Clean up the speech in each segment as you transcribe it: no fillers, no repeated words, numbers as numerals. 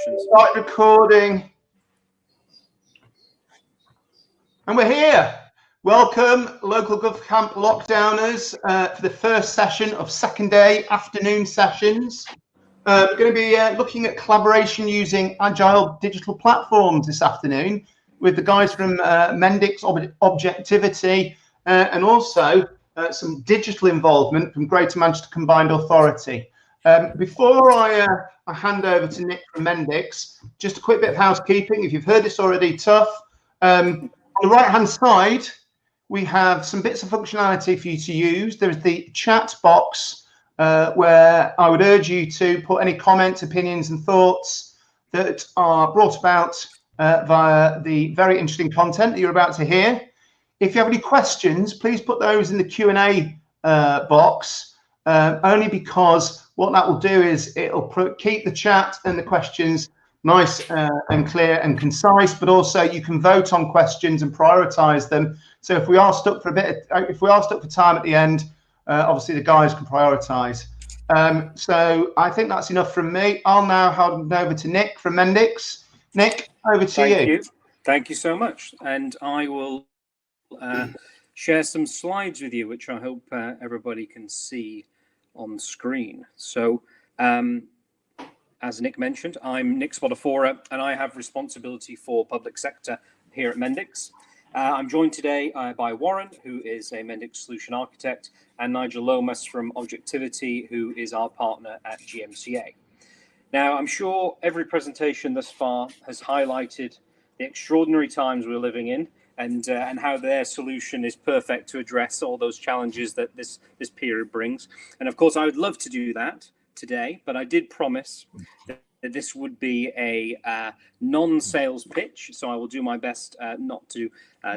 questions. Start recording. And we're here. Welcome, local Gov Camp lockdowners, for the first session of second day afternoon sessions. We're going to be looking at collaboration using Agile digital platforms this afternoon with the guys from Mendix Objectivity and also some digital involvement from Greater Manchester Combined Authority. Before I hand over to Nick from Mendix, just a quick bit of housekeeping. If you've heard this already, tough. On the right-hand side, we have some bits of functionality for you to use. There's the chat box where I would urge you to put any comments, opinions and thoughts that are brought about via the very interesting content that you're about to hear. If you have any questions, please put those in the Q&A box, only because what that will do is it'll keep the chat and the questions nice and clear and concise, but also you can vote on questions and prioritize them. So if we are stuck for time at the end, obviously the guys can prioritize. So I think that's enough from me. I'll now hand over to Nick from Mendix. Nick, over to you. Thank you so much. And I will share some slides with you, which I hope everybody can see on screen. So as Nick mentioned, I'm Nick Spadafora, and I have responsibility for public sector here at Mendix. I'm joined today by Warren, who is a Mendix solution architect, and Nigel Lomas from Objectivity, who is our partner at GMCA. Now, I'm sure every presentation thus far has highlighted the extraordinary times we're living in, and how their solution is perfect to address all those challenges that this period brings. And of course, I would love to do that today, but I did promise that this would be a non-sales pitch, so I will do my best not to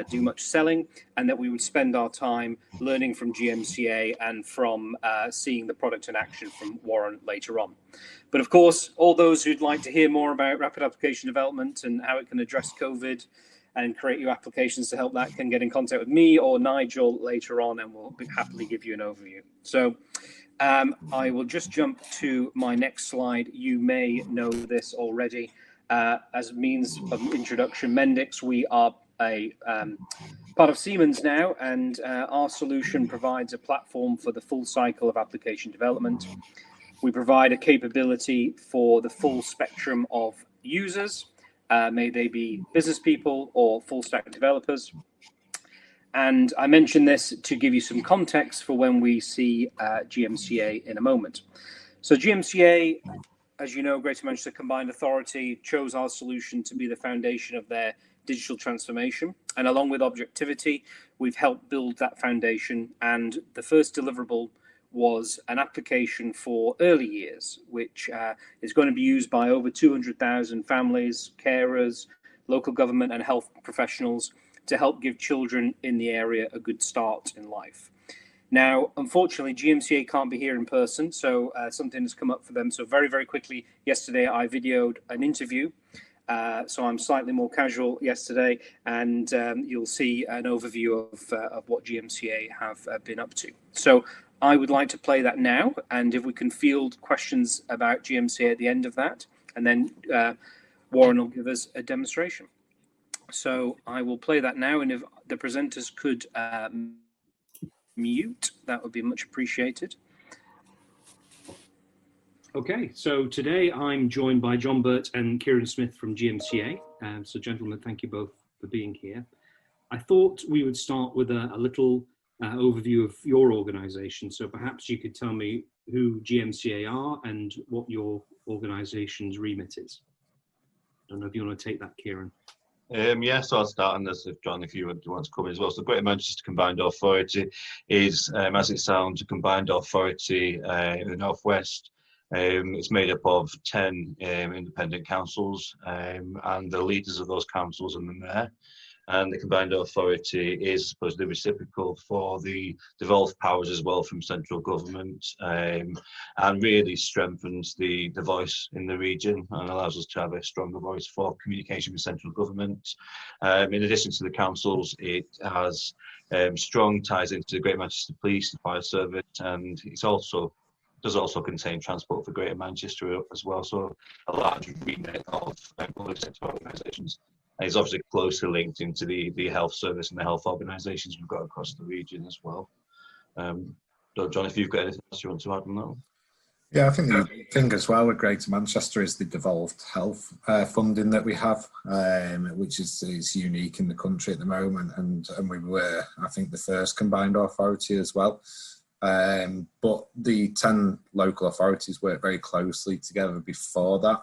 do much selling, and that we would spend our time learning from GMCA and from seeing the product in action from Warren later on. But of course, all those who'd like to hear more about rapid application development and how it can address COVID and create new applications to help that can get in contact with me or Nigel later on, and we'll happily give you an overview. So I will just jump to my next slide. You may know this already. As a means of introduction, Mendix, we are a part of Siemens now, and our solution provides a platform for the full cycle of application development. We provide a capability for the full spectrum of users, may they be business people or full stack developers. And I mention this to give you some context for when we see GMCA in a moment. So GMCA, as you know, Greater Manchester Combined Authority chose our solution to be the foundation of their digital transformation. And along with Objectivity, we've helped build that foundation. And the first deliverable was an application for early years, which is going to be used by over 200,000 families, carers, local government and health professionals to help give children in the area a good start in life. Now, unfortunately, GMCA can't be here in person, so something has come up for them. So very, very quickly, yesterday, I videoed an interview. So I'm slightly more casual yesterday, and you'll see an overview of what GMCA have been up to. So I would like to play that now, and if we can field questions about GMCA at the end of that, and then Warren will give us a demonstration. So I will play that now, and if the presenters could mute, that would be much appreciated. Okay, so today I'm joined by John Burt and Kieran Smith from GMCA. So gentlemen, thank you both for being here. I thought we would start with a little overview of your organisation. So perhaps you could tell me who GMCA are and what your organisation's remit is. I don't know if you want to take that, Kieran. So I'll start on this, John, if you want to come in as well. So Greater Manchester Combined Authority is, as it sounds, a combined authority in the Northwest. It's made up of 10 independent councils, and the leaders of those councils and the mayor. And the combined authority is supposed to be reciprocal for the devolved powers as well from central government, and really strengthens the voice in the region and allows us to have a stronger voice for communication with central government. In addition to the councils, it has strong ties into the Greater Manchester Police, the fire service, and it's also does also contain Transport for Greater Manchester as well, so a large remit of public sector organisations. And it's obviously closely linked into the health service and the health organisations we've got across the region as well. John, if you've got anything else you want to add on that one? Yeah, I think the thing as well with Greater Manchester is the devolved health funding that we have, which is unique in the country at the moment, and we were, I think, the first combined authority as well. But the 10 local authorities work very closely together before that,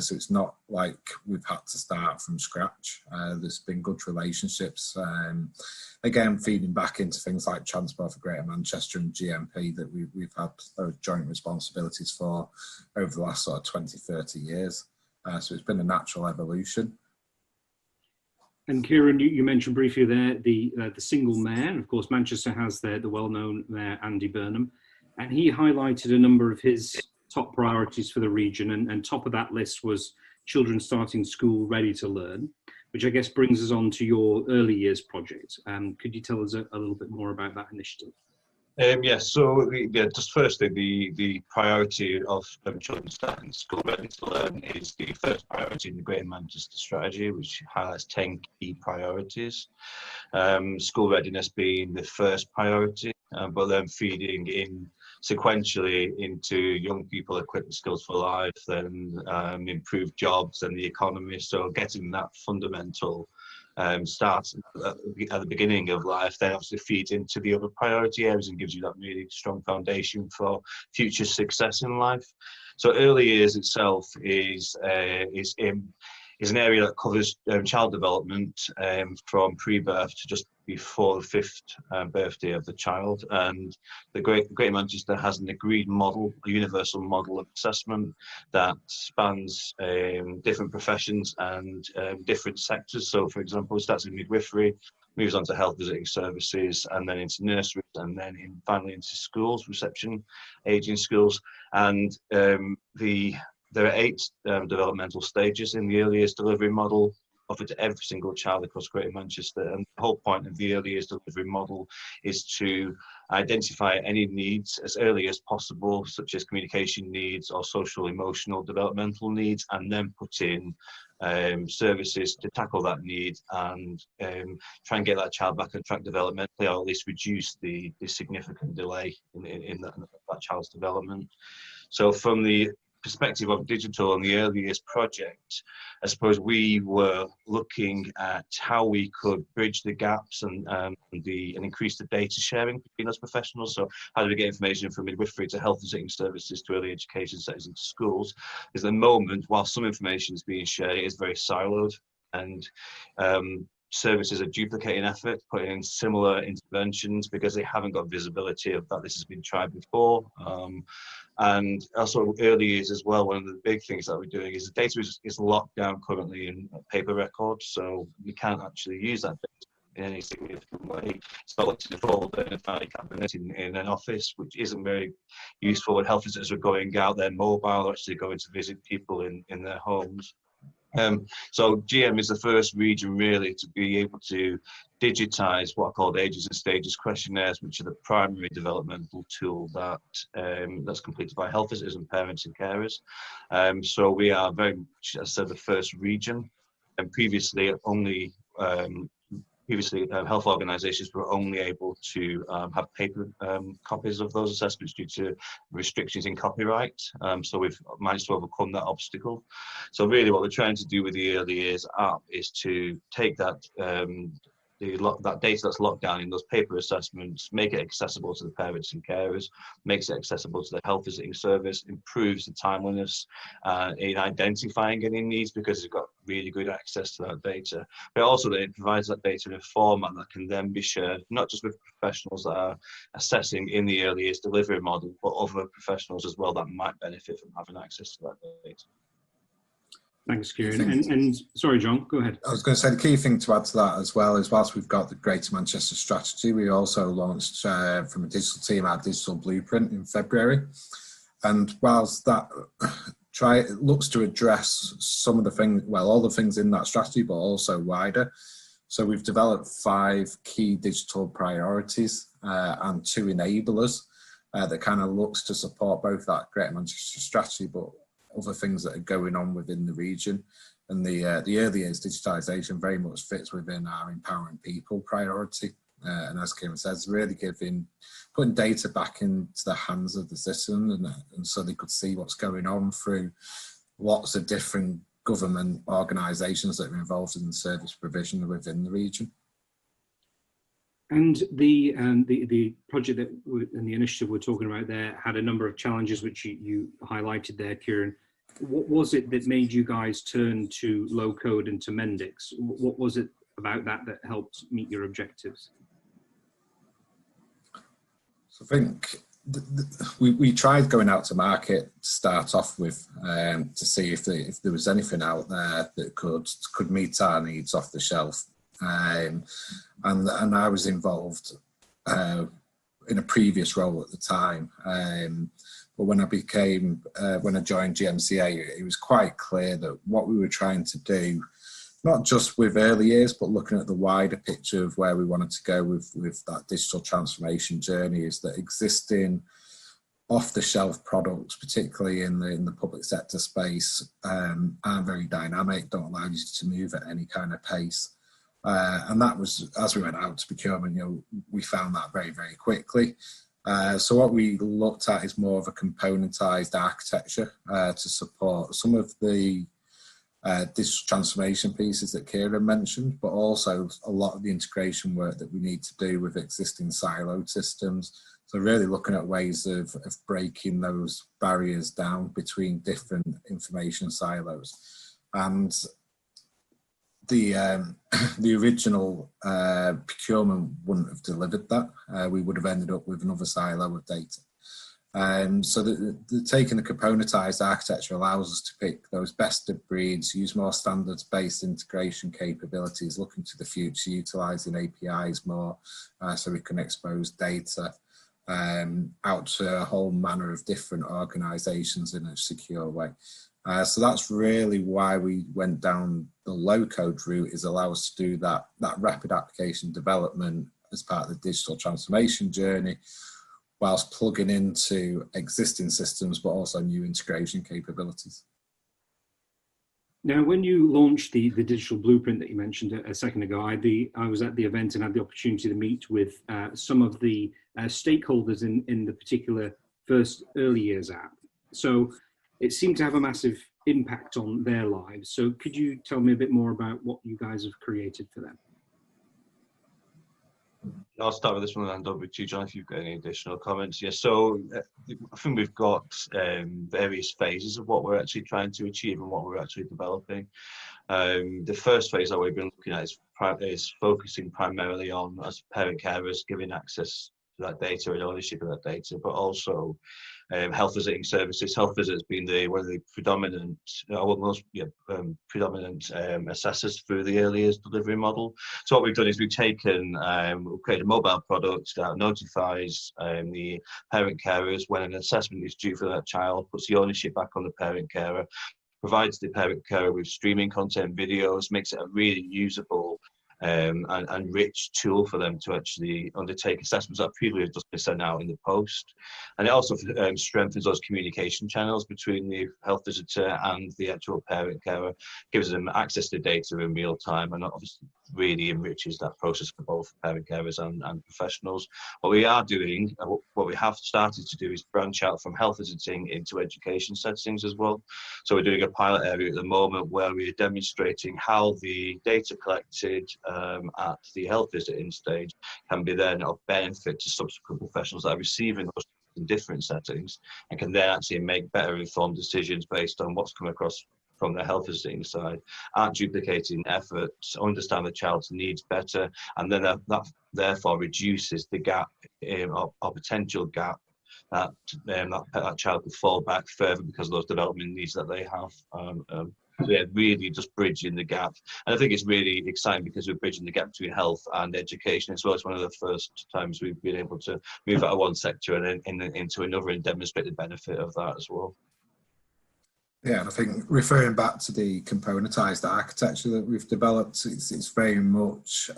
so it's not like we've had to start from scratch. There's been good relationships, again feeding back into things like Transport for Greater Manchester and GMP that we've had those joint responsibilities for over the last sort of 20, 30 years. So it's been a natural evolution. And Kieran, you mentioned briefly there the single mayor. And of course, Manchester has the well-known mayor, Andy Burnham, and he highlighted a number of his top priorities for the region. And top of that list was children starting school ready to learn, which I guess brings us on to your early years project. Could you tell us a little bit more about that initiative? Yes, so just firstly, the priority of children starting school ready to learn is the first priority in the Greater Manchester strategy, which highlights 10 key priorities. School readiness being the first priority, but then feeding in sequentially into young people equipped with skills for life, then improved jobs and the economy. So getting that fundamental starts at the beginning of life, then obviously feeds into the other priority areas and gives you that really strong foundation for future success in life. So early years itself is an area that covers child development from pre-birth to just before the 5th birthday of the child. And the Greater Manchester has an agreed model, a universal model of assessment that spans different professions and different sectors. So, for example, it starts in midwifery, moves on to health visiting services, and then into nurseries, and then finally into schools, reception, aging schools. And there are 8 developmental stages in the early years delivery model, offered to every single child across Greater Manchester. And the whole point of the early years delivery model is to identify any needs as early as possible, such as communication needs or social, emotional, developmental needs, and then put in services to tackle that need and try and get that child back on track developmentally, or at least reduce the significant delay in that child's development. So from the perspective of digital and the early years project, I suppose we were looking at how we could bridge the gaps and increase the data sharing between those professionals. So how do we get information from midwifery to health visiting services to early education settings into schools? Is the moment, while some information is being shared, it is very siloed, and services are duplicating effort, putting in similar interventions because they haven't got visibility of that this has been tried before. And also early years as well, one of the big things that we're doing is the data is locked down currently in paper records, so we can't actually use that data in any significant way. It's not locked in a folder in a file cabinet in an office, which isn't very useful when health visitors are going out, they're mobile, or actually going to visit people in their homes. So GM is the first region really to be able to digitise what are called ages and stages questionnaires, which are the primary developmental tool that that's completed by health visitors and parents and carers. So we are very much, as I said, the first region, and previously health organisations were only able to have paper copies of those assessments due to restrictions in copyright. So we've managed to overcome that obstacle. So really what we're trying to do with the early years app is to take that that data that's locked down in those paper assessments, make it accessible to the parents and carers, makes it accessible to the health visiting service, improves the timeliness in identifying any needs because it's got really good access to that data. But also that it provides that data in a format that can then be shared, not just with professionals that are assessing in the early years delivery model, but other professionals as well that might benefit from having access to that data. Thanks, Kieran. And sorry, John, go ahead. I was going to say the key thing to add to that as well is whilst we've got the Greater Manchester strategy, we also launched from a digital team our digital blueprint in February. And whilst that looks to address some of the things, well, all the things in that strategy, but also wider. So we've developed 5 key digital priorities and 2 enablers. that kind of looks to support both that Greater Manchester strategy, but other things that are going on within the region. And the early years digitalisation very much fits within our empowering people priority. And as Kieran says, really putting data back into the hands of the citizen, and so they could see what's going on through lots of different government organisations that are involved in the service provision within the region. And the project and the initiative we're talking about there had a number of challenges which you highlighted there, Kieran. What was it that made you guys turn to low code and to Mendix? What was it about that helped meet your objectives? So I think we tried going out to market to start off with, to see if there was anything out there that could meet our needs off the shelf. And I was involved in a previous role at the time. But when I joined GMCA, it was quite clear that what we were trying to do, not just with early years, but looking at the wider picture of where we wanted to go with that digital transformation journey, is that existing off-the-shelf products, particularly in the public sector space, aren't very dynamic, don't allow you to move at any kind of pace. And that was, as we went out to procurement, we found that very, very quickly. So what we looked at is more of a componentized architecture to support some of the digital transformation pieces that Kieran mentioned, but also a lot of the integration work that we need to do with existing siloed systems. So really looking at ways of breaking those barriers down between different information silos. And the original procurement wouldn't have delivered that. We would have ended up with another silo of data. So taking the componentized architecture allows us to pick those best of breeds, use more standards-based integration capabilities, looking to the future, utilising APIs more, so we can expose data out to a whole manner of different organisations in a secure way. So that's really why we went down the low-code route, is allow us to do that rapid application development as part of the digital transformation journey, whilst plugging into existing systems, but also new integration capabilities. Now, when you launched the digital blueprint that you mentioned a second ago, I was at the event and had the opportunity to meet with some of the stakeholders in the particular first early years app. So it seemed to have a massive impact on their lives. So could you tell me a bit more about what you guys have created for them? I'll start with this one and hand over to you, John, if you've got any additional comments. Yeah, so I think we've got various phases of what we're actually trying to achieve and what we're actually developing. The first phase that we've been looking at is focusing primarily on, as parent carers, giving access to that data and ownership of that data, but also health visiting services. Health visits being one of the predominant, predominant assessors through the early years delivery model. So what we've done is we've created a mobile product that notifies the parent carers when an assessment is due for that child, puts the ownership back on the parent carer, provides the parent carer with streaming content, videos, makes it a really usable and rich tool for them to actually undertake assessments that previously have just been sent out in the post. And it also strengthens those communication channels between the health visitor and the actual parent carer, gives them access to data in real time, and obviously really enriches that process for both parent carers and professionals. What we are doing, what we have started to do, is branch out from health visiting into education settings as well. So we're doing a pilot area at the moment where we're demonstrating how the data collected at the health visiting stage can be then of benefit to subsequent professionals that are receiving those in different settings, and can then actually make better informed decisions based on what's come across from the health visiting side, aren't duplicating efforts, understand the child's needs better, and then that therefore reduces the gap or potential gap that that child could fall back further because of those development needs that they have. So yeah, really just bridging the gap. And I think it's really exciting because we're bridging the gap between health and education as well. It's one of the first times we've been able to move out of one sector and then into another and demonstrate the benefit of that as well. Yeah, and I think referring back to the componentized architecture that we've developed, it's very much,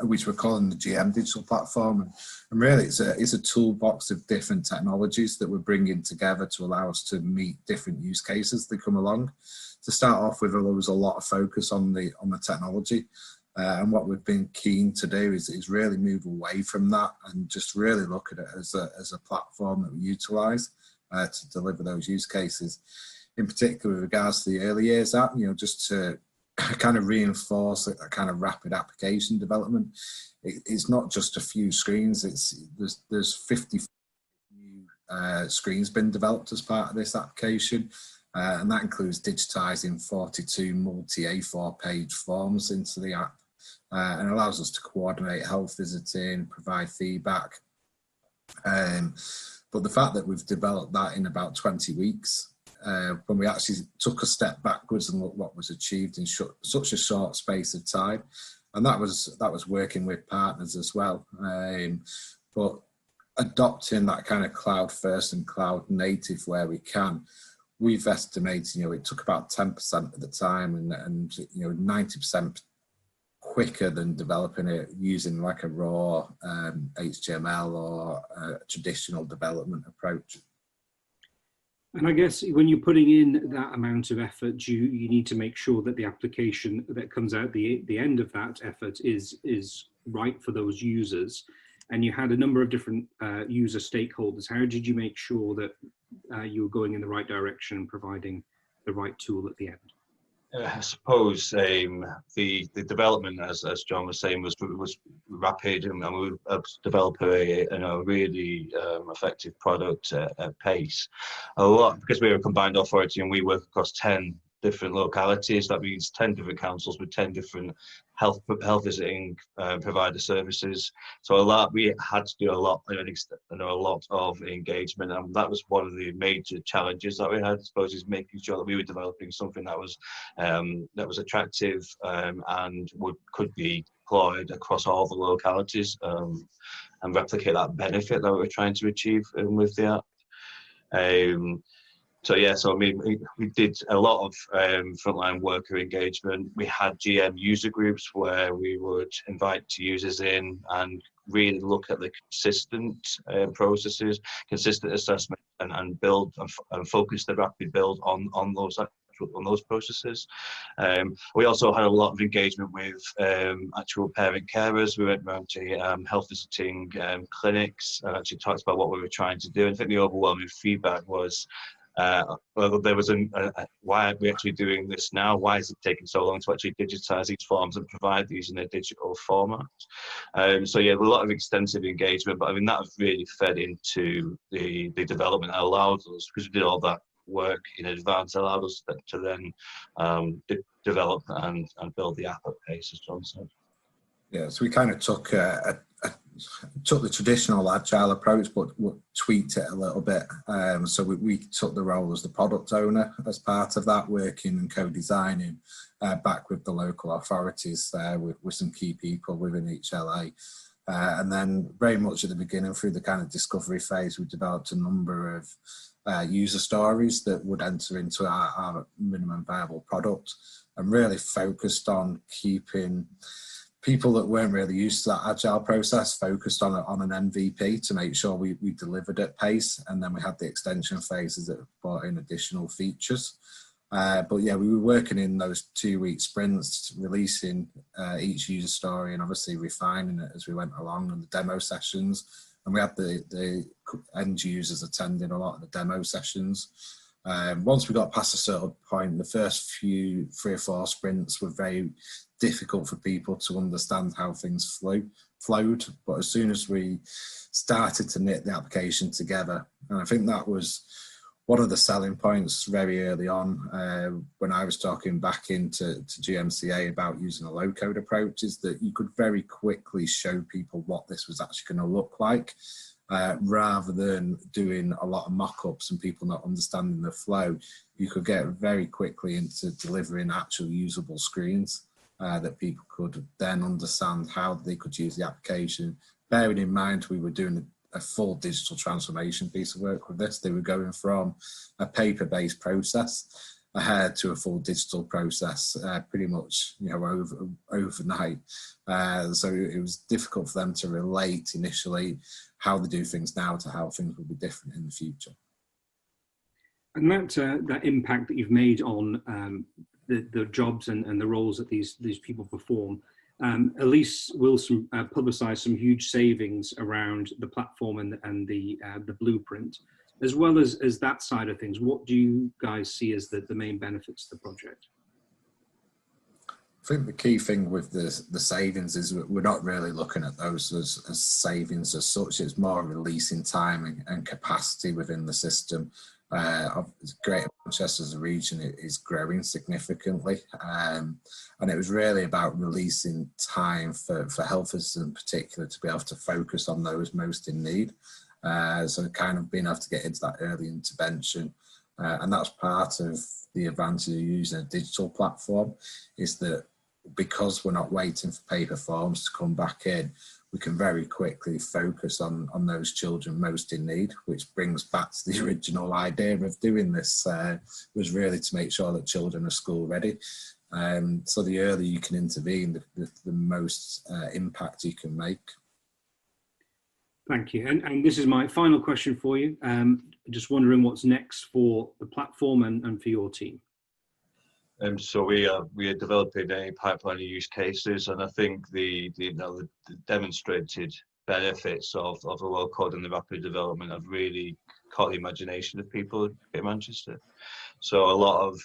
which we're calling the GM digital platform, and really it's a toolbox of different technologies that we're bringing together to allow us to meet different use cases that come along. To start off with, there was a lot of focus on the technology, and what we've been keen to do is really move away from that and just really look at it as a platform that we utilize to deliver those use cases. In particular, with regards to the early years app, just to kind of reinforce a kind of rapid application development. It's not just a few screens. There's 50 new screens been developed as part of this application, and that includes digitizing 42 multi-A4 page forms into the app, and allows us to coordinate health visiting, provide feedback. But the fact that we've developed that in about 20 weeks, when we actually took a step backwards and looked what was achieved in such a short space of time, and that was working with partners as well. But adopting that kind of cloud first and cloud native where we can, we've estimated it took about 10% of the time, and 90% quicker than developing it using like a raw HTML or a traditional development approach. And I guess when you're putting in that amount of effort, you need to make sure that the application that comes out the end of that effort is right for those users. And you had a number of different user stakeholders. How did you make sure that you were going in the right direction and providing the right tool at the end? I suppose the development, as John was saying, was rapid, and we were able to develop a really effective product at pace. A lot because we were a combined authority and we work across 10 different localities. That means 10 different councils with 10 different health visiting provider services. So we had to do a lot of engagement, and that was one of the major challenges that we had, I suppose, is making sure that we were developing something that was attractive and could be deployed across all the localities, and replicate that benefit that we were trying to achieve with the app. So I mean, we did a lot of frontline worker engagement. We had GM user groups where we would invite users in and really look at the consistent processes, consistent assessment, and build and focus the rapid build on those processes. We also had a lot of engagement with actual parent carers. We went around to health visiting clinics and actually talked about what we were trying to do. And I think the overwhelming feedback was, well, there was why are we actually doing this now? Why is it taking so long to actually digitize these forms and provide these in a digital format? So yeah, a lot of extensive engagement, but I mean that really fed into the development that allowed us, because we did all that work in advance, allowed us to then develop and build the app at pace, as John said. Yeah, so we kind of took the traditional agile approach, but tweaked it a little bit. So we took the role as the product owner as part of that, working and co-designing back with the local authorities with some key people within each LA. And then very much at the beginning, through the kind of discovery phase, we developed a number of user stories that would enter into our minimum viable product, and really focused on keeping people that weren't really used to that agile process focused on an MVP to make sure we delivered at pace. And then we had the extension phases that brought in additional features. But yeah, we were working in those 2-week sprints, releasing each user story and obviously refining it as we went along in the demo sessions. And we had the end users attending a lot of the demo sessions. Once we got past a certain point, the first 3 or 4 sprints were very difficult for people to understand how things flowed. But as soon as we started to knit the application together, and I think that was one of the selling points very early on when I was talking back into GMCA about using a low-code approach, is that you could very quickly show people what this was actually going to look like, rather than doing a lot of mock-ups and people not understanding the flow. You could get very quickly into delivering actual usable screens that people could then understand how they could use the application. Bearing in mind we were doing a full digital transformation piece of work with this. They were going from a paper-based process to a full digital process pretty much, overnight. So it was difficult for them to relate initially how they do things now to how things will be different in the future. And that impact that you've made on the jobs and the roles that these people perform, Elise Wilson publicised some huge savings around the platform and the blueprint, as well as that side of things. What do you guys see as the main benefits of the project? I think the key thing with the savings is we're not really looking at those as savings as such. It's more releasing time and capacity within the system. Greater Manchester as a region is growing significantly, and it was really about releasing time for health visitors in particular to be able to focus on those most in need. So kind of being able to get into that early intervention, and that's part of the advantage of using a digital platform, is that because we're not waiting for paper forms to come back in, we can very quickly focus on those children most in need, which brings back to the original idea of doing this, was really to make sure that children are school ready. So the earlier you can intervene, the most impact you can make. Thank you. And this is my final question for you. Just wondering what's next for the platform and for your team. So we are developing a pipeline of use cases, and I think the demonstrated benefits of the low code and the rapid development have really caught the imagination of people in Manchester. So a lot of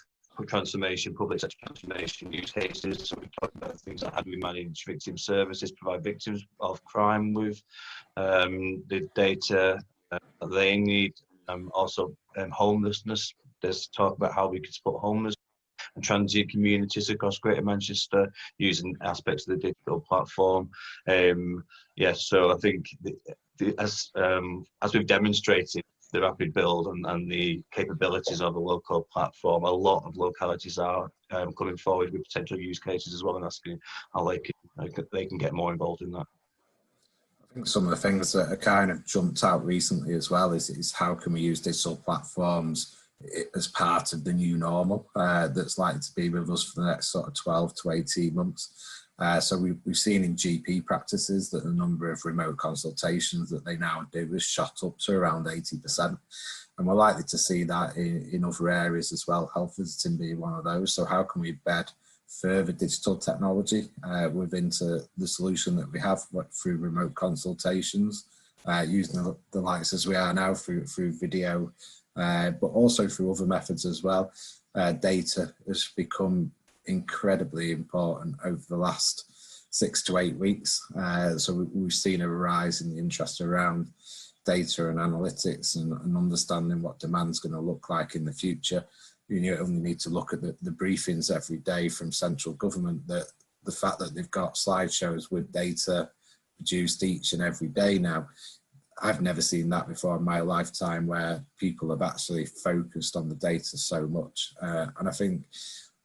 transformation, public sector transformation use cases. So we talk about things like how do we manage victim services, provide victims of crime with the data they need. Also homelessness. There's talk about how we can support homeless and transient communities across Greater Manchester using aspects of the digital platform. So I think as we've demonstrated the rapid build and the capabilities of a local platform, a lot of localities are coming forward with potential use cases as well, and asking how they can get more involved in that. I think some of the things that are kind of jumped out recently as well is how can we use digital platforms as part of the new normal that's likely to be with us for the next sort of 12 to 18 months. So we've seen in GP practices that the number of remote consultations that they now do has shot up to around 80%. And we're likely to see that in other areas as well, health visiting being one of those. So how can we embed further digital technology within the solution that we have through remote consultations, using the likes as we are now through video, but also through other methods as well. Data has become incredibly important over the last 6 to 8 weeks. So we've seen a rise in the interest around data and analytics and understanding what demand's going to look like in the future. You only need to look at the briefings every day from central government, that the fact that they've got slideshows with data produced each and every day now. I've never seen that before in my lifetime, where people have actually focused on the data so much. And I think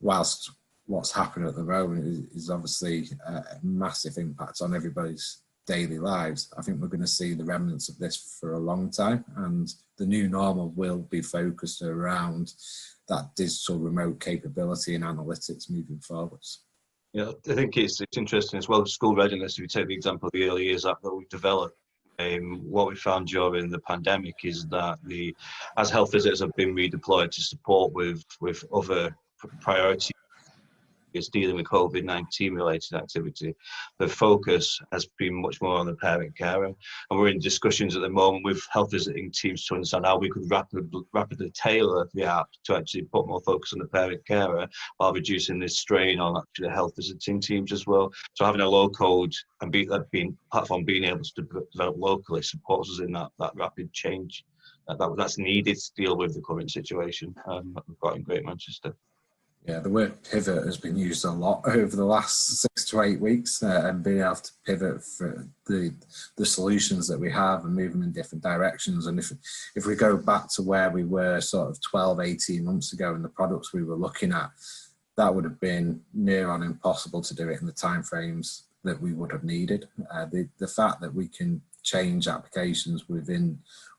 whilst what's happening at the moment is obviously a massive impact on everybody's daily lives, I think we're going to see the remnants of this for a long time, and the new normal will be focused around that digital remote capability and analytics moving forwards. Yeah, I think it's interesting as well, school readiness. If you take the example of the early years app that we've developed, what we found during the pandemic is that as health visitors have been redeployed to support with other priorities, is dealing with COVID-19 related activity, the focus has been much more on the parent carer. And we're in discussions at the moment with health visiting teams to understand how we could rapidly tailor the app to actually put more focus on the parent carer while reducing this strain on actually the health visiting teams as well. So having a low code and platform being able to develop locally supports us in that rapid change that's needed to deal with the current situation that we've got in Greater Manchester. Yeah, the word pivot has been used a lot over the last 6 to 8 weeks, and being able to pivot for the solutions that we have and move them in different directions. And if we go back to where we were sort of 12, 18 months ago and the products we were looking at, that would have been near on impossible to do it in the timeframes that we would have needed. The fact that we can change applications within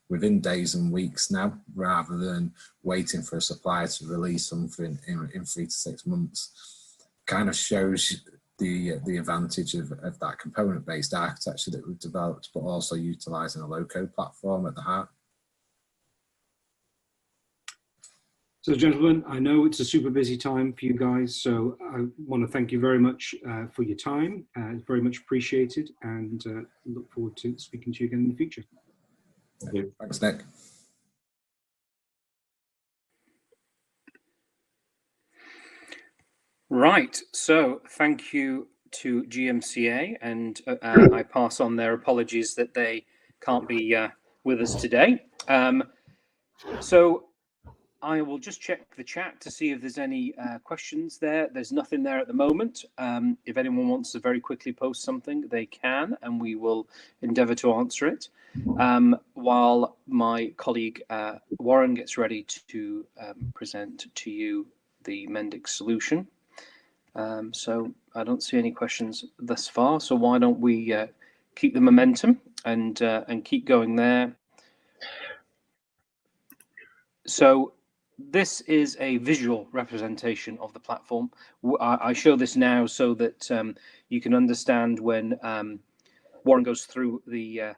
within days and weeks now, rather than waiting for a supplier to release something in 3 to 6 months. Kind of shows the advantage of that component-based architecture that we've developed, but also utilising a low-code platform at the heart. So, gentlemen, I know it's a super busy time for you guys, so I want to thank you very much for your time. It's very much appreciated, and look forward to speaking to you again in the future. Thank you. Thanks, Nick. Right, so thank you to GMCA, and I pass on their apologies that they can't be with us today. So I will just check the chat to see if there's any questions there. There's nothing there at the moment. If anyone wants to very quickly post something, they can, and we will endeavour to answer it. While my colleague Warren gets ready to present to you the Mendix solution. So I don't see any questions thus far. So why don't we keep the momentum and keep going there? So this is a visual representation of the platform. I show this now so that you can understand when Warren goes through the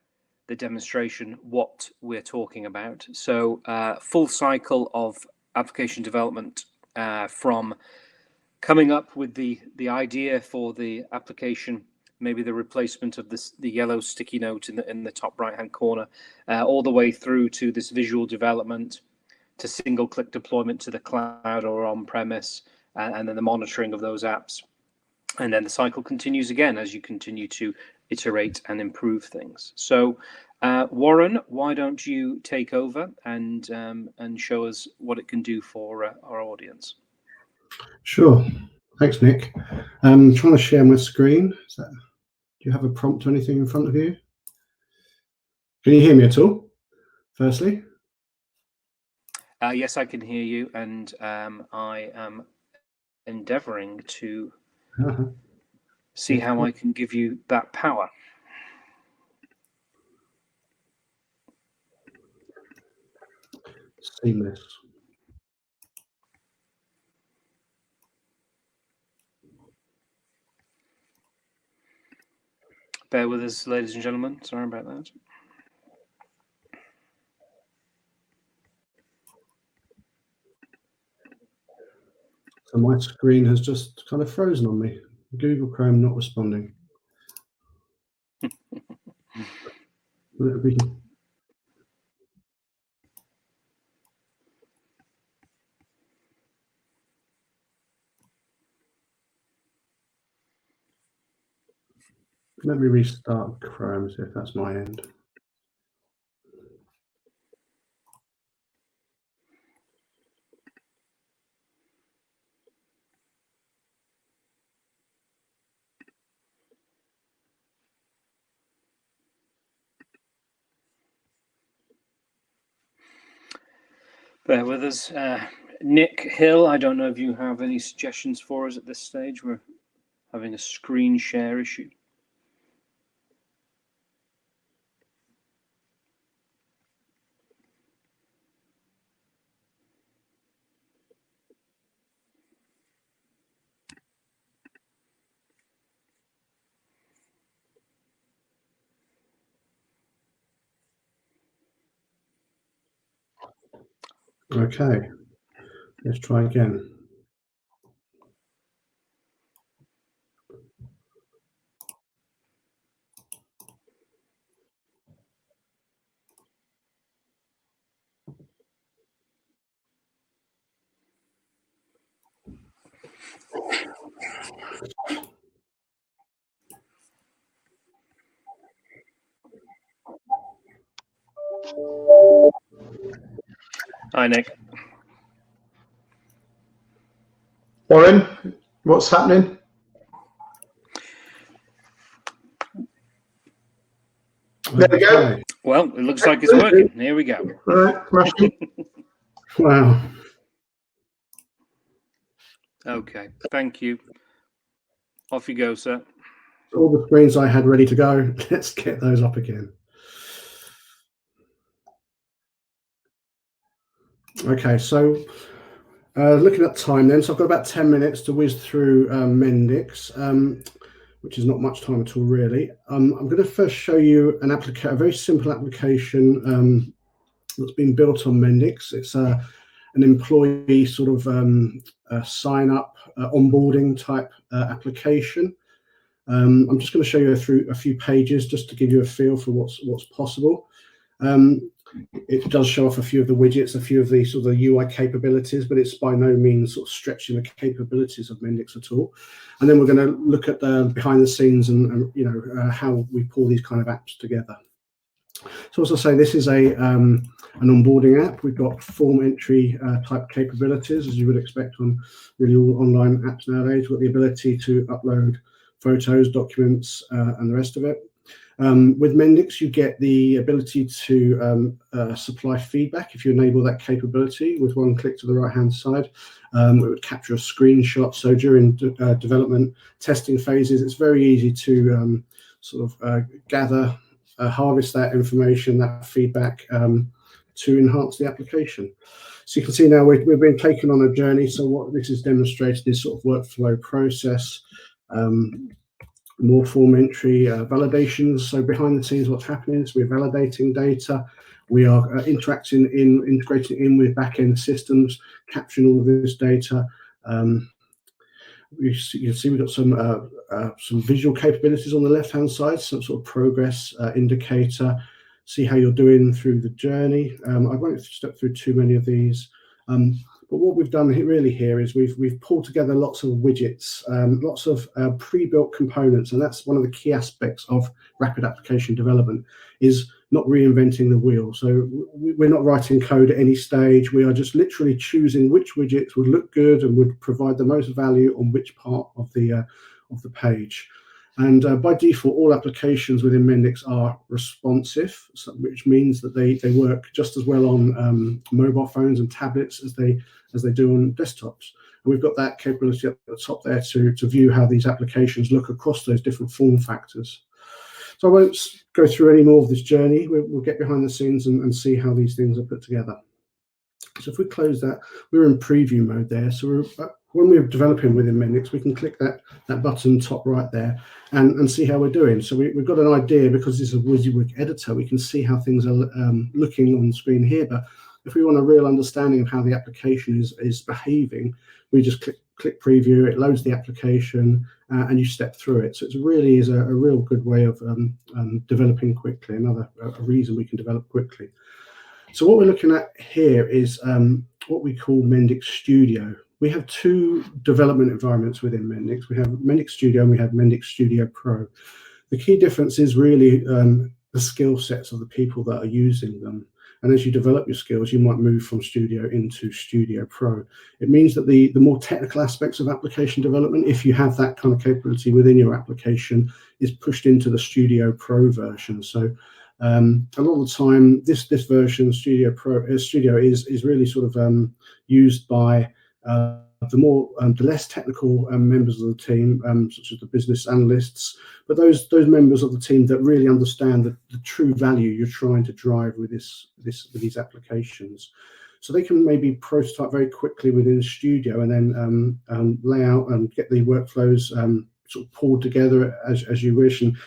demonstration what we're talking about. So full cycle of application development from coming up with the idea for the application, maybe the replacement of the yellow sticky note in the top right hand corner, all the way through to this visual development, to single click deployment to the cloud or on premise, and then the monitoring of those apps. And then the cycle continues again as you continue to iterate and improve things. So Warren, why don't you take over and show us what it can do for our audience? Sure. Thanks, Nick. I'm trying to share my screen. Do you have a prompt or anything in front of you? Can you hear me at all, firstly? Yes, I can hear you, and I am endeavouring to see how I can give you that power. Seamless. Bear with us, ladies and gentlemen. Sorry about that. So my screen has just kind of frozen on me. Google Chrome not responding. Let me restart Chrome, see if that's my end. Bear with us. Nick Hill, I don't know if you have any suggestions for us at this stage. We're having a screen share issue. Okay, let's try again. Hi, Nick. Warren, what's happening? There we go. Well, it looks like it's working. Here we go. All right, smashing. Wow. Okay, thank you. Off you go, sir. All the screens I had ready to go. Let's get those up again. Okay, so looking at time then, so I've got about 10 minutes to whiz through Mendix, which is not much time at all, really. I'm going to first show you a very simple application that's been built on Mendix. It's an employee sort of sign up onboarding type application. I'm just going to show you through a few pages just to give you a feel for what's possible. It does show off a few of the widgets, a few of the sort of UI capabilities, but it's by no means sort of stretching the capabilities of Mendix at all. And then we're going to look at the behind the scenes and how we pull these kind of apps together. So as I say, this is an onboarding app. We've got form entry type capabilities, as you would expect on really all online apps nowadays. We've got the ability to upload photos, documents, and the rest of it. With Mendix, you get the ability to supply feedback if you enable that capability with one click to the right-hand side. It would capture a screenshot. So during development testing phases, it's very easy to gather, harvest that information, that feedback to enhance the application. So you can see now we've been taken on a journey. So what this is demonstrated is sort of workflow process, more form entry, validations. So behind the scenes, what's happening is we're validating data. We are integrating in with back-end systems, capturing all of this data. You can see we've got some visual capabilities on the left-hand side, some sort of progress indicator. See how you're doing through the journey. I won't step through too many of these. But what we've done really here is we've pulled together lots of widgets, lots of pre-built components, and that's one of the key aspects of rapid application development, is not reinventing the wheel. So we're not writing code at any stage. We are just literally choosing which widgets would look good and would provide the most value on which part of the page. And by default, all applications within Mendix are responsive, which means that they work just as well on mobile phones and tablets as they do on desktops. And we've got that capability at the top there to view how these applications look across those different form factors. So I won't go through any more of this journey. We'll get behind the scenes and see how these things are put together. So if we close that, we're in preview mode there. So when we're developing within Mendix, we can click that button top right there and see how we're doing. So we've got an idea, because this is a WYSIWYG editor, we can see how things are looking on the screen here. But if we want a real understanding of how the application is behaving, we just click preview, it loads the application, and you step through it. So it really is a real good way of developing quickly, another reason we can develop quickly. So what we're looking at here is what we call Mendix Studio. We have two development environments within Mendix. We have Mendix Studio and we have Mendix Studio Pro. The key difference is really the skill sets of the people that are using them. And as you develop your skills, you might move from Studio into Studio Pro. It means that the more technical aspects of application development, if you have that kind of capability within your application, is pushed into the Studio Pro version. So a lot of the time, this version, Studio is really sort of used by the less technical members of the team, such as the business analysts, but those members of the team that really understand the true value you're trying to drive with these applications. So they can maybe prototype very quickly within Studio and then lay out and get the workflows sort of pulled together as you wish, and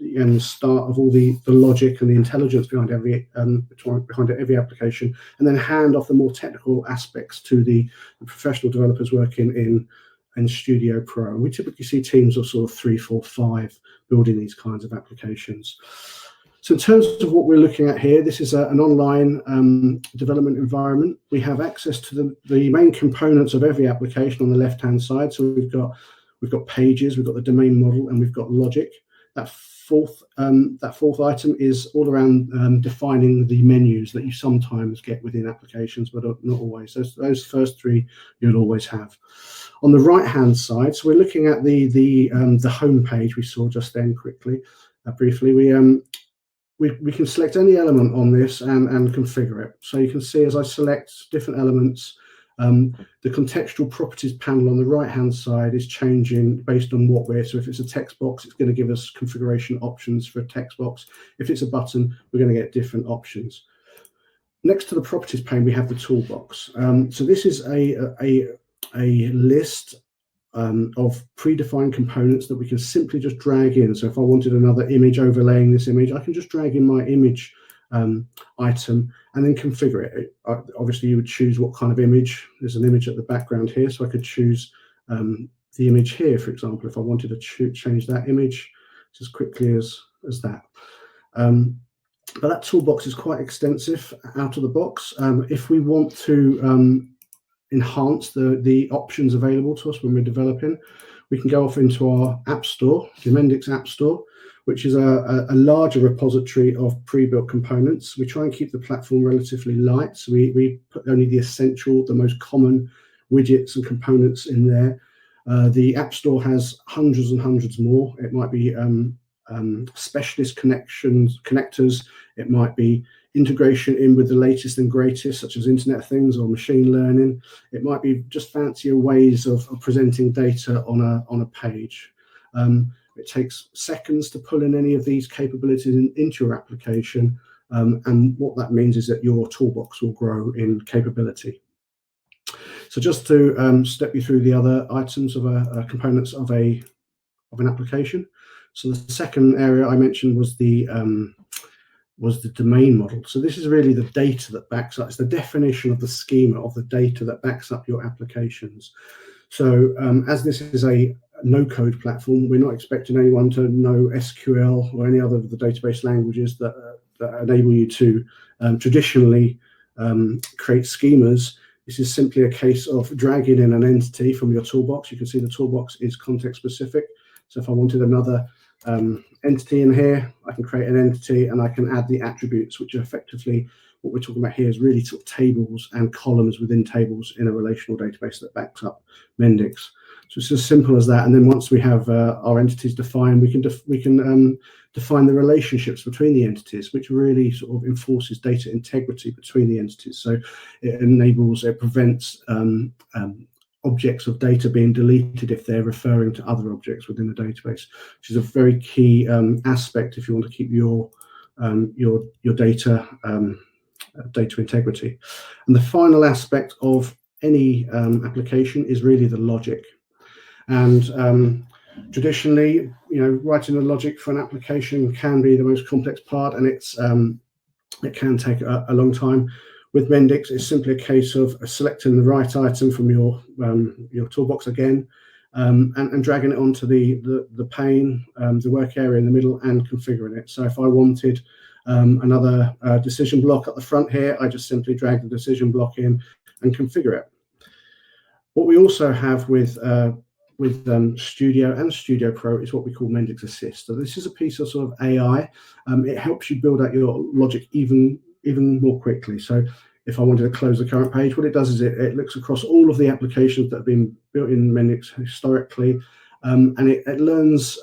the start of all the logic and the intelligence behind every application, and then hand off the more technical aspects to the professional developers working in Studio Pro. And we typically see teams of sort of 3, 4, 5 building these kinds of applications. So in terms of what we're looking at here, this is an online development environment. We have access to the main components of every application on the left-hand side. So we've got pages, we've got the domain model, and we've got logic. That fourth item is all around defining the menus that you sometimes get within applications, but not always. Those first 3 you'll always have. On the right-hand side, so we're looking at the home page we saw just then briefly. We can select any element on this and configure it. So you can see as I select different elements, the contextual properties panel on the right-hand side is changing based on so if it's a text box, it's going to give us configuration options for a text box. If it's a button, we're going to get different options. Next to the properties pane, we have the toolbox. So this is a list of predefined components that we can simply just drag in. So if I wanted another image overlaying this image, I can just drag in my image item and then configure it. Obviously, you would choose what kind of image. There's an image at the background here, so I could choose the image here, for example, if I wanted to change that image as quickly as that. But that toolbox is quite extensive out of the box. If we want to enhance the options available to us when we're developing, we can go off into our app store, the Mendix app store, which is a larger repository of pre-built components. We try and keep the platform relatively light, so we put only the essential, the most common widgets and components in there. The app store has hundreds and hundreds more. It might be specialist connectors. It might be integration in with the latest and greatest, such as Internet of Things or machine learning. It might be just fancier ways of presenting data on a page. It takes seconds to pull in any of these capabilities into your application, and what that means is that your toolbox will grow in capability. So just to step you through the other items of components of an application. So the second area I mentioned was the domain model. So this is really the data that backs up. It's the definition of the schema of the data that backs up your applications. So as this is a no-code platform, we're not expecting anyone to know SQL or any other of the database languages that enable you to traditionally create schemas. This is simply a case of dragging in an entity from your toolbox. You can see the toolbox is context specific. So if I wanted another entity in here, I can create an entity and I can add the attributes, which are effectively what we're talking about here is really sort of tables and columns within tables in a relational database that backs up Mendix. So it's as simple as that. And then once we have our entities defined, we can define the relationships between the entities, which really sort of enforces data integrity between the entities. So it prevents objects of data being deleted if they're referring to other objects within the database, which is a very key aspect if you want to keep your data integrity. And the final aspect of any application is really the logic. And traditionally, writing the logic for an application can be the most complex part, and it can take a long time. With Mendix, it's simply a case of selecting the right item from your toolbox again, and dragging it onto the pane, the work area in the middle, and configuring it. So if I wanted another decision block at the front here, I just simply drag the decision block in and configure it. What we also have with Studio and Studio Pro is what we call Mendix Assist. So this is a piece of sort of AI. It helps you build out your logic even more quickly. So if I wanted to close the current page, what it does is it looks across all of the applications that have been built in Mendix historically, and it learns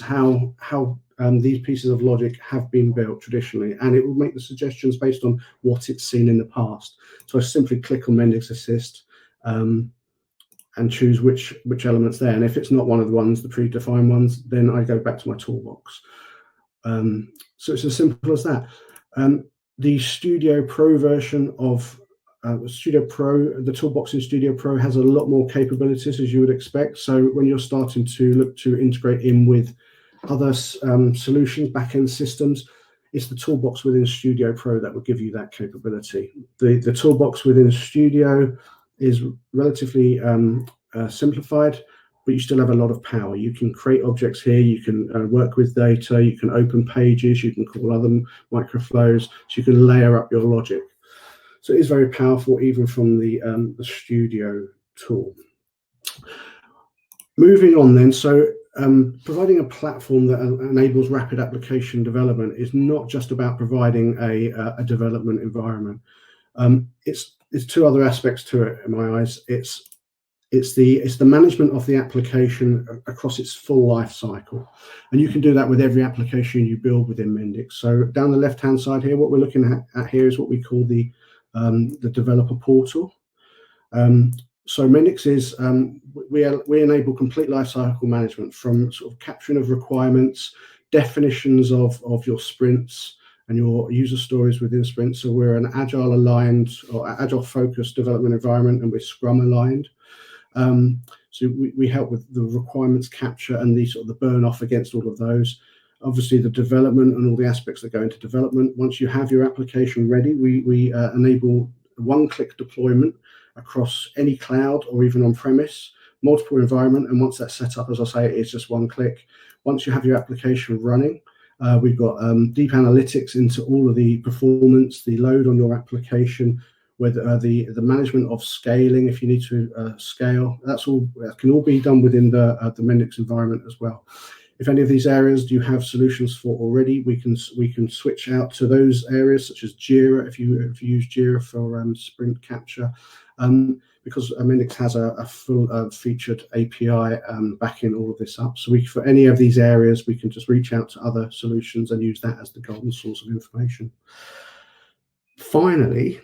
how these pieces of logic have been built traditionally, and it will make the suggestions based on what it's seen in the past. So I simply click on Mendix Assist and choose which elements there. And if it's not one of the ones, the predefined ones, then I go back to my toolbox. So it's as simple as that. The Studio Pro version of Studio Pro, the toolbox in Studio Pro has a lot more capabilities, as you would expect. So when you're starting to look to integrate in with other solutions, backend systems, it's the toolbox within Studio Pro that will give you that capability. The toolbox within Studio is relatively simplified, but you still have a lot of power. You can create objects here, you can work with data, you can open pages, you can call other microflows, so you can layer up your logic. So it is very powerful, even from the Studio tool. Moving on then, so providing a platform that enables rapid application development is not just about providing a development environment. It's two other aspects to it in my eyes. It's the management of the application across its full life cycle, and you can do that with every application you build within Mendix. So down the left-hand side here, what we're looking at here is what we call the developer portal. So Mendix is we enable complete lifecycle management, from sort of capturing of requirements, definitions of your sprints, and your user stories within Sprint. So we're an Agile aligned or Agile focused development environment, and we're Scrum aligned. So we help with the requirements capture and the sort of the burn off against all of those. Obviously, the development and all the aspects that go into development. Once you have your application ready, we enable one-click deployment across any cloud or even on-premise, multiple environment. And once that's set up, as I say, it's just one click. Once you have your application running, we've got deep analytics into all of the performance, the load on your application, whether the management of scaling, if you need to scale, that can all be done within the Mendix environment as well. If any of these areas you have solutions for already, we can switch out to those areas, such as Jira, if you use Jira for sprint capture, because Mendix has a full featured API backing all of this up. So for any of these areas, we can just reach out to other solutions and use that as the golden source of information. Finally,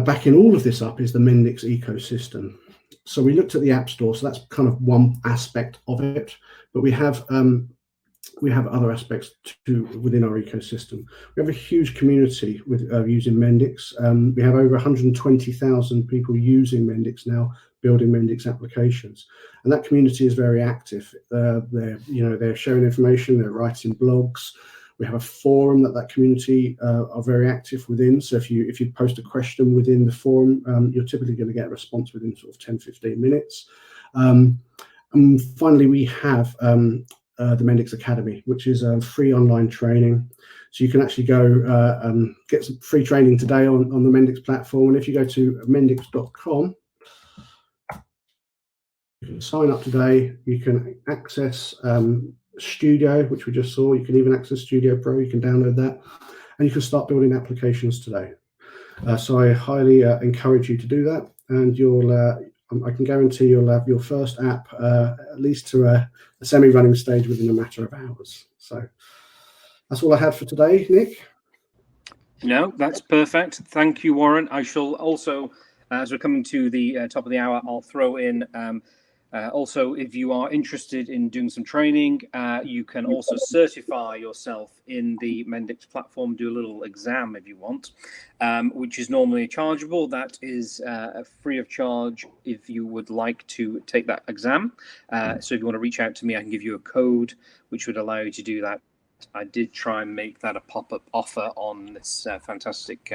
backing all of this up is the Mendix ecosystem. So we looked at the App Store, so that's kind of one aspect of it, but we have other aspects too within our ecosystem. We have a huge community with using Mendix. We have over 120,000 people using Mendix now, building Mendix applications, and that community is very active. They're sharing information, they're writing blogs. We have a forum that community are very active within. So if you post a question within the forum, you're typically going to get a response within sort of 10-15 minutes. And finally, we have the Mendix Academy, which is a free online training. So you can actually go get some free training today on the Mendix platform. And if you go to mendix.com, you can sign up today. You can access Studio, which we just saw. You can even access Studio Pro. You can download that, and you can start building applications today. So I highly encourage you to do that, and I can guarantee you'll have your first app at least to a semi-running stage within a matter of hours. So that's all I had for today, Nick. No, that's perfect. Thank you, Warren. I shall also, as we're coming to the top of the hour, I'll throw in also, if you are interested in doing some training, you can also certify yourself in the Mendix platform, do a little exam if you want, which is normally chargeable. That is free of charge if you would like to take that exam. So if you want to reach out to me, I can give you a code which would allow you to do that. I did try and make that a pop-up offer on this fantastic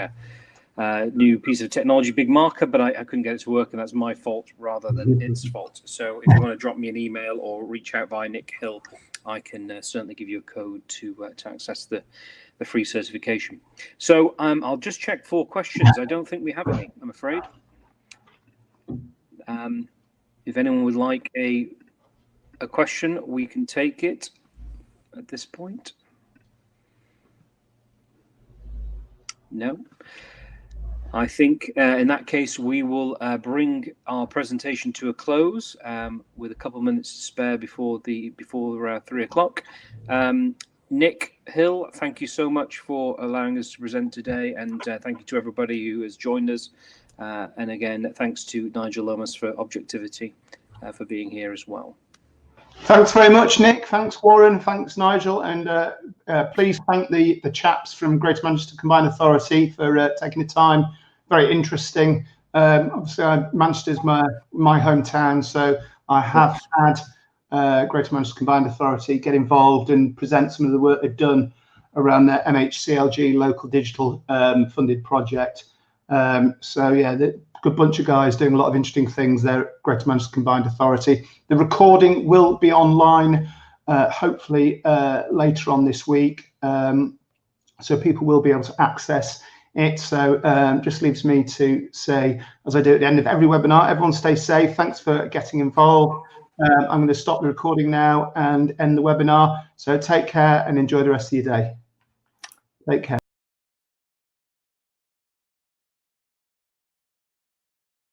new piece of technology, Big Marker, but I couldn't get it to work, and that's my fault rather than its fault. So if you want to drop me an email or reach out via Nick Hill, I can certainly give you a code to access the free certification. So I'll just check for questions. I don't think we have any, I'm afraid. If anyone would like a question, we can take it at this point. No. I think in that case, we will bring our presentation to a close with a couple of minutes to spare before 3 o'clock. Nick Hill, thank you so much for allowing us to present today, and thank you to everybody who has joined us. And again, thanks to Nigel Lomas for objectivity for being here as well. Thanks very much, Nick. Thanks, Warren. Thanks, Nigel. And please thank the chaps from Greater Manchester Combined Authority for taking the time. Very interesting. Obviously, Manchester's my hometown, so I have had Greater Manchester Combined Authority get involved and present some of the work they've done around their MHCLG local digital funded project. So yeah, good bunch of guys doing a lot of interesting things there at Greater Manchester Combined Authority. The recording will be online hopefully later on this week, so people will be able to access it. So just leaves me to say, as I do at the end of every webinar, everyone stay safe. Thanks for getting involved. I'm going to stop the recording now and end the webinar. So take care and enjoy the rest of your day. Take care.